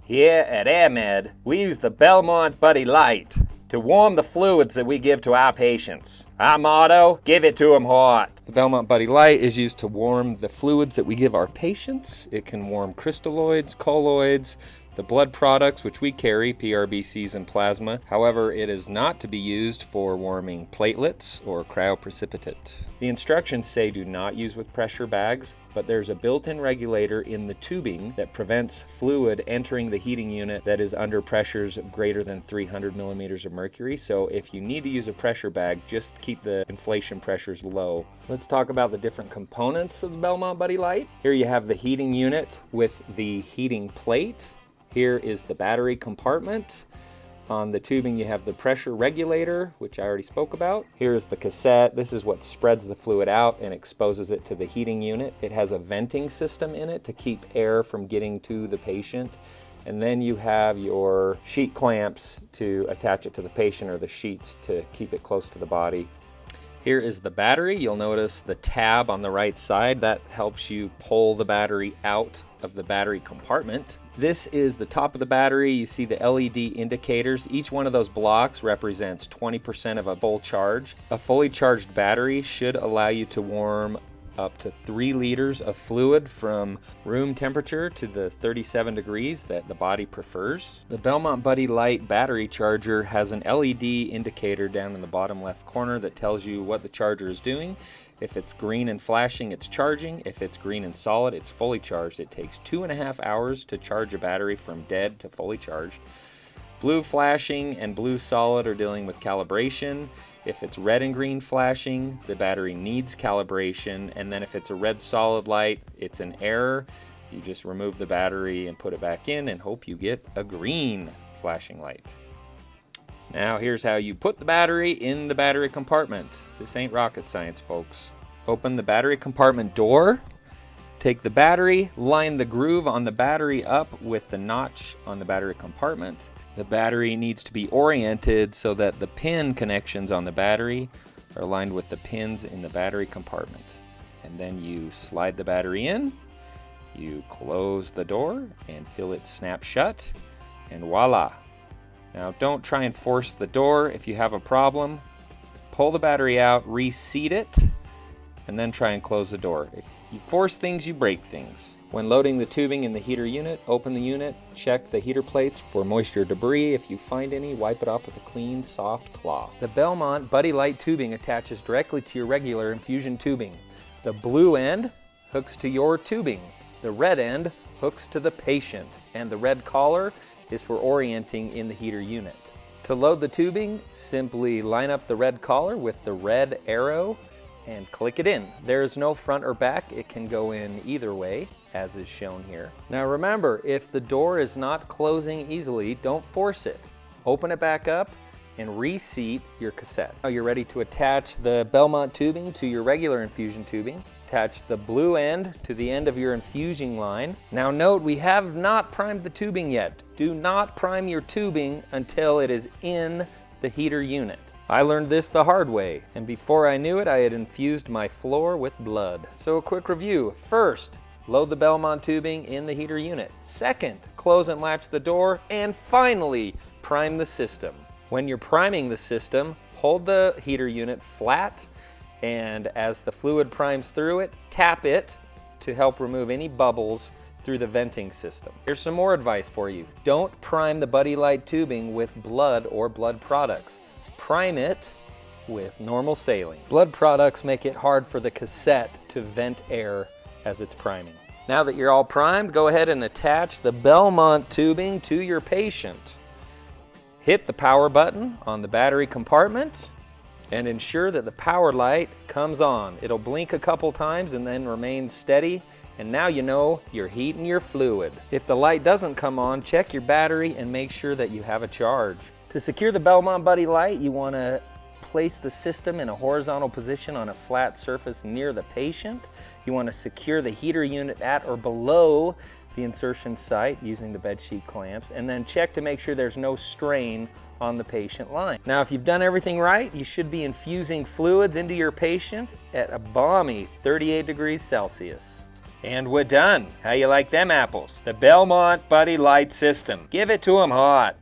Here at AirMed, we use the BelmontBuddyLite to warm the fluids that we give to our patients. Our motto, give it to them hot. The BelmontBuddyLite is used to warm the fluids that we give our patients. It can warm crystalloids, colloids, the blood products which we carry, PRBCs and plasma. However, it is not to be used for warming platelets or cryoprecipitate. The instructions say do not use with pressure bags, but there's a built-in regulator in the tubing that prevents fluid entering the heating unit that is under pressures greater than 300 millimeters of mercury. So if you need to use a pressure bag, just keep the inflation pressures low. Let's talk about the different components of the BelmontBuddyLite. Here you have the heating unit with the heating plate. Here is the battery compartment. On the tubing you have the pressure regulator, which I already spoke about. Here is the cassette. This is what spreads the fluid out and exposes it to the heating unit. It has a venting system in it to keep air from getting to the patient. And then you have your sheet clamps to attach it to the patient, or the sheets to keep it close to the body. Here is the battery. You'll notice the tab on the right side. That helps you pull the battery out of the battery compartment. This is the top of the battery. You see the LED indicators. Each one of those blocks represents 20% of a full charge. A fully charged battery should allow you to warm up to 3 liters of fluid from room temperature to the 37 degrees that the body prefers. The BelmontBuddyLite battery charger has an LED indicator down in the bottom left corner that tells you what the charger is doing. If it's green and flashing, it's charging. If it's green and solid, it's fully charged. It takes 2.5 hours to charge a battery from dead to fully charged. Blue flashing and blue solid are dealing with calibration. If it's red and green flashing, the battery needs calibration. And then if it's a red solid light, it's an error. You just remove the battery and put it back in and hope you get a green flashing light. Now here's how you put the battery in the battery compartment. This ain't rocket science, folks. Open the battery compartment door, take the battery, line the groove on the battery up with the notch on the battery compartment. The battery needs to be oriented so that the pin connections on the battery are aligned with the pins in the battery compartment. And then you slide the battery in, you close the door and feel it snap shut, and voila. Now don't try and force the door. If you have a problem, pull the battery out, reseat it, and then try and close the door. If you force things, you break things. When loading the tubing in the heater unit, open the unit, check the heater plates for moisture debris. If you find any, wipe it off with a clean, soft cloth. The BelmontBuddyLite tubing attaches directly to your regular infusion tubing. The blue end hooks to your tubing. The red end hooks to the patient, and the red collar is for orienting in the heater unit. To load the tubing, simply line up the red collar with the red arrow and click it in. There is no front or back. It can go in either way, as is shown here. Now remember, if the door is not closing easily, don't force it. Open it back up and reseat your cassette. Now you're ready to attach the Belmont tubing to your regular infusion tubing. Attach the blue end to the end of your infusing line. Now note, we have not primed the tubing yet. Do not prime your tubing until it is in the heater unit. I learned this the hard way, and before I knew it, I had infused my floor with blood. So a quick review. First, load the Belmont tubing in the heater unit. Second, close and latch the door. And finally, prime the system. When you're priming the system, hold the heater unit flat, and as the fluid primes through it, tap it to help remove any bubbles through the venting system. Here's some more advice for you. Don't prime the BuddyLite tubing with blood or blood products. Prime it with normal saline. Blood products make it hard for the cassette to vent air as it's priming. Now that you're all primed, go ahead and attach the Belmont tubing to your patient. Hit the power button on the battery compartment and ensure that the power light comes on. It'll blink a couple times and then remain steady, and now you know you're heating your fluid. If the light doesn't come on, check your battery and make sure that you have a charge. To secure the BelmontBuddyLite, you want to place the system in a horizontal position on a flat surface near the patient. You want to secure the heater unit at or below the insertion site using the bedsheet clamps, and then check to make sure there's no strain on the patient line. Now, if you've done everything right, you should be infusing fluids into your patient at a balmy 38 degrees Celsius. And we're done. How you like them apples? The BelmontBuddyLite system. Give it to 'em hot.